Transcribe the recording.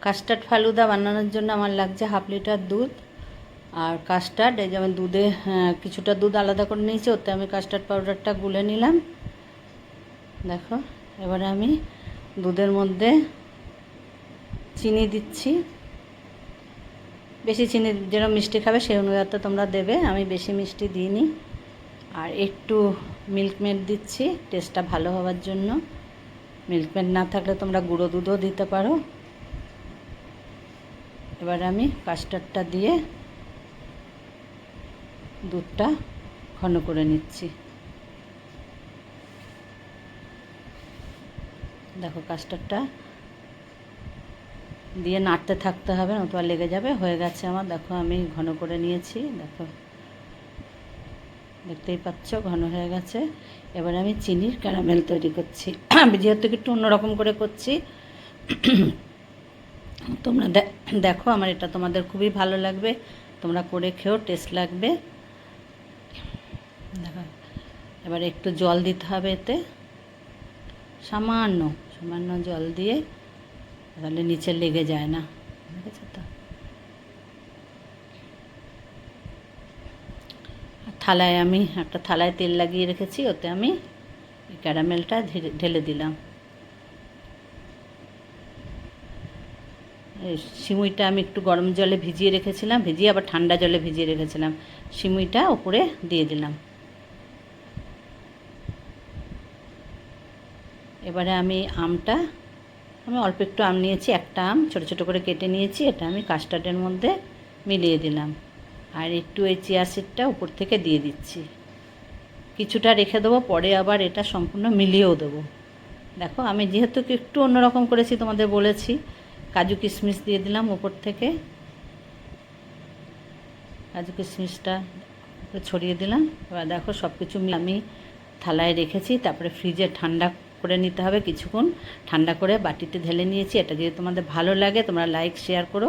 Custard falooda বানানোর জন্য আমার লাগছে 1/2 লিটার দুধ। আর কাস্টার্ড, এই যেমন দুধে কিছুটা দুধ আলাদা করে নিয়েছি, ওতে আমি কাস্টার্ড পাউডারটা গুলে নিলাম। দেখো, এবারে আমি দুধের মধ্যে চিনি দিচ্ছি। বেশি চিনি, যেরকম মিষ্টি খাবে সেই অনুযায়ী তোমরা দেবে, আমি বেশি মিষ্টি দিইনি। আর একটু মিল্ক মেড দিচ্ছি টেস্টটা ভালো হওয়ার জন্য। মিল্ক মেড না থাকলে তোমরা গুঁড়ো দুধও দিতে পারো। এবার আমি কাস্টার্ডটা দিয়ে দুধটা ঘন করে নিচ্ছি। দেখো, কাস্টার্ডটা দিয়ে নাড়তে থাকতে হবে, নতুবা লেগে যাবে। হয়ে গেছে আমার, দেখো আমি ঘন করে নিয়েছি। দেখো, দেখতেই পাচ্ছ ঘন হয়ে গেছে। এবার আমি চিনির ক্যারামেল তৈরি করছি। আমি যেহেতু একটু অন্যরকম করে করছি, তোমরা দেখো, আমার এটা তোমাদের খুবই ভালো লাগবে, তোমরা করে খেও, টেস্ট লাগবে। দেখো, এবার একটু জল দিতে হবে এতে, সামান্য সামান্য জল দিয়ে, তাহলে নিচে লেগে যায় না। ঠিক আছে তো? থালায়, আমি একটা থালায় তেল লাগিয়ে রেখেছি, ওতে আমি ক্যারামেলটা ঢেলে দিলাম। সিমুইটা আমি একটু গরম জলে ভিজিয়ে রেখেছিলাম, ভিজিয়ে আবার ঠান্ডা জলে ভিজিয়ে রেখেছিলাম। সিমুইটা উপরে দিয়ে দিলাম। এবারে আমি অল্প একটু আম নিয়েছি, একটা আম ছোটো ছোটো করে কেটে নিয়েছি, এটা আমি কাস্টার্ডের মধ্যে মিলিয়ে দিলাম। আর একটু এই চিয়া সিডটা উপর থেকে দিয়ে দিচ্ছি। কিছুটা রেখে দেবো, পরে আবার এটা সম্পূর্ণ মিলিয়েও দেবো। দেখো, আমি যেহেতু একটু অন্যরকম করেছি, তোমাদের বলেছি, কাজু কিশমিশ দিয়ে দিলাম উপর থেকে। কাজু কিশমিশটা ছড়িয়ে দিলাম। এবার দেখো, সব কিছু আমি থালায় রেখেছি, তারপরে ফ্রিজে ঠান্ডা করে নিতে হবে কিছুক্ষণ। ঠান্ডা করে বাটিতে ঢেলে নিয়েছি। এটা যদি তোমাদের ভালো লাগে, তোমরা লাইক শেয়ার করো।